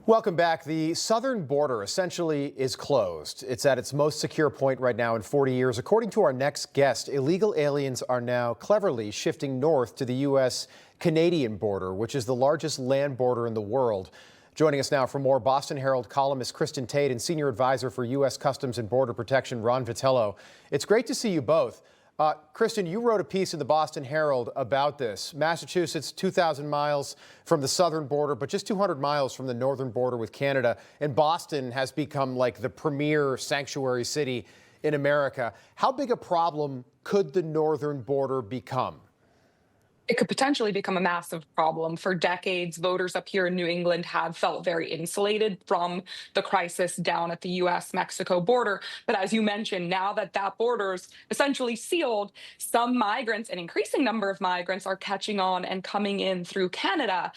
Welcome back. The southern border essentially is closed. It's at its most secure point right now in 40 years. According to our next guest, illegal aliens are now cleverly shifting north to the U.S.-Canadian border, which is the largest land border in the world. Joining us now for more, Boston Herald columnist Kristin Tate and senior advisor for U.S. Customs and Border Protection, Ron Vitello. It's great to see you both. Kristin, you wrote a piece in the Boston Herald about this. Massachusetts, 2,000 miles from the southern border, but just 200 miles from the northern border with Canada. And Boston has become like the premier sanctuary city in America. How big a problem could the northern border become? It could potentially become a massive problem. For decades, voters up here in New England have felt very insulated from the crisis down at the U.S.-Mexico border. But as you mentioned, now that that border is essentially sealed, some migrants, an increasing number of migrants, are catching on and coming in through Canada.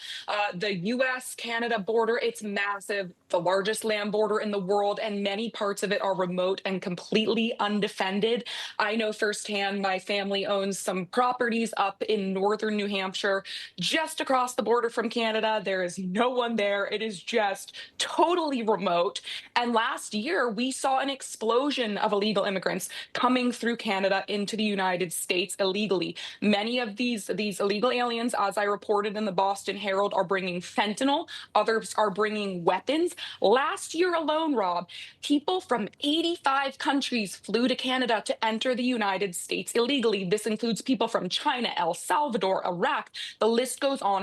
The U.S.-Canada border, it's massive, the largest land border in the world, and many parts of it are remote and completely undefended. I know firsthand, my family owns some properties up in northern New Hampshire, just across the border from Canada. There is no one there. It is just totally remote. And last year, we saw an explosion of illegal immigrants coming through Canada into the United States illegally. Many of these illegal aliens, as I reported in the Boston Herald, are bringing fentanyl. Others are bringing weapons. Last year alone, Rob, people from 85 countries flew to Canada to enter the United States illegally. This includes people from China, El Salvador, Iraq. The list goes on.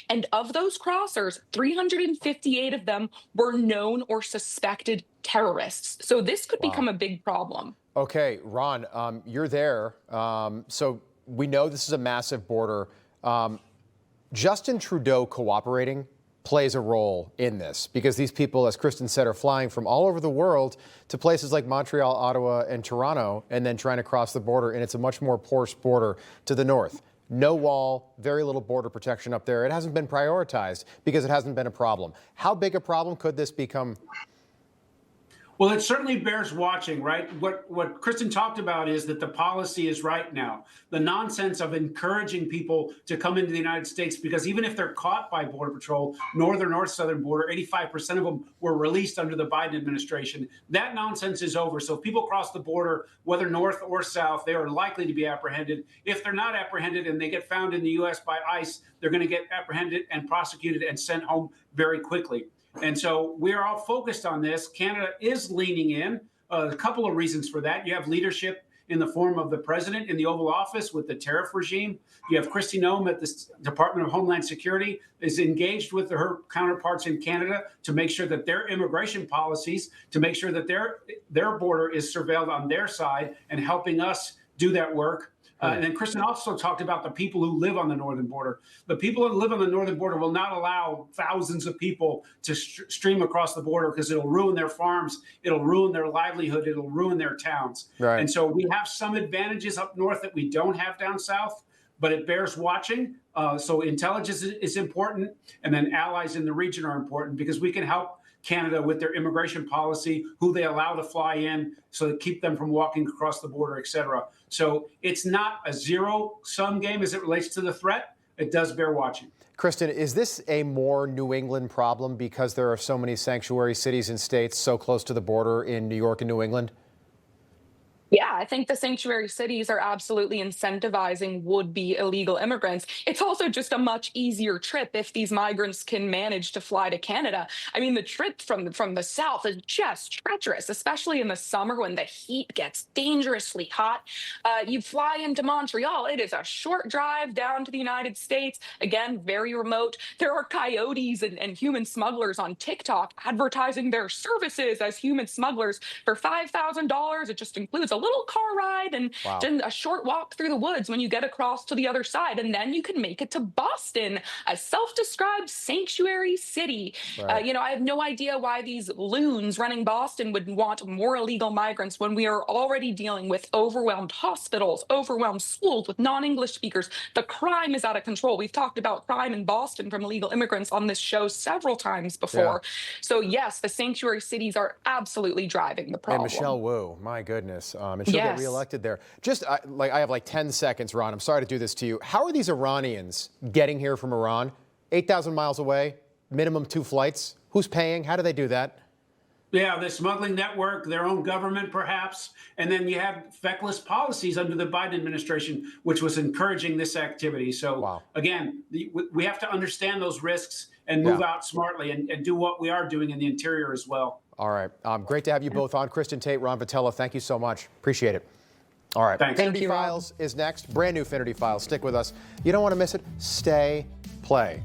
And of those crossers, 358 of them were known or suspected terrorists. So this could become a big problem. Okay, Ron, you're there. So we know this is a massive border. Justin Trudeau cooperating plays a role in this because these people, as Kristin said, are flying from all over the world to places like Montreal, Ottawa, and Toronto, and then trying to cross the border. And it's a much more porous border to the north. No wall, very little border protection up there. It hasn't been prioritized because it hasn't been a problem. How big a problem could this become? Well, it certainly bears watching, right? What Kristin talked about is that the policy is right now. The nonsense of encouraging people to come into the United States, because even if they're caught by Border Patrol, northern or southern border, 85% of them were released under the Biden administration. That nonsense is over. So if people cross the border, whether north or south, they are likely to be apprehended. If they're not apprehended and they get found in the U.S. by ICE, they're going to get apprehended and prosecuted and sent home very quickly. And so we're all focused on this. Canada is leaning in. A couple of reasons for that. You have leadership in the form of the president in the Oval Office with the tariff regime. You have Kristi Noem at the Department of Homeland Security is engaged with her counterparts in Canada to make sure that their immigration policies, to make sure that their border is surveilled on their side and helping us do that work. And then Kristin also talked about the people who live on the northern border. The people who live on the northern border will not allow thousands of people to stream across the border because it'll ruin their farms, it'll ruin their livelihood, it'll ruin their towns. Right. And so we have some advantages up north that we don't have down south, but it bears watching. So intelligence is important, and then allies in the region are important because we can help Canada with their immigration policy, who they allow to fly in, so to keep them from walking across the border, et cetera. So it's not a zero-sum game as it relates to the threat. It does bear watching. Kristin, is this a more New England problem because there are so many sanctuary cities and states so close to the border in New York and New England? Yeah, I think the sanctuary cities are absolutely incentivizing would-be illegal immigrants. It's also just a much easier trip if these migrants can manage to fly to Canada. I mean, the trip from the south is just treacherous, especially in the summer when the heat gets dangerously hot. You fly into Montreal, it is a short drive down to the United States. Again, very remote. There are coyotes and human smugglers on TikTok advertising their services as human smugglers for $5,000. It just includes a little car ride and then a short walk through the woods when you get across to the other side. And then you can make it to Boston, a self-described sanctuary city. Right. I have no idea why these loons running Boston would want more illegal migrants when we are already dealing with overwhelmed hospitals, overwhelmed schools with non-English speakers. The crime is out of control. We've talked about crime in Boston from illegal immigrants on this show several times before. Yeah. So yes, the sanctuary cities are absolutely driving the problem. And Michelle Wu, my goodness. And she'll get reelected there. Just I have like 10 seconds, Ron. I'm sorry to do this to you. How are these Iranians getting here from Iran? 8,000 miles away, minimum 2 flights. Who's paying? How do they do that? Yeah, the smuggling network, their own government, perhaps. And then you have feckless policies under the Biden administration, which was encouraging this activity. So, again, we have to understand those risks and move out smartly and do what we are doing in the interior as well. All right. Great to have you both on. Kristin Tate, Ron Vitello, thank you so much. Appreciate it. All right. Thanks. Finity Files is next. Brand new Finity Files. Stick with us. You don't want to miss it. Stay, play.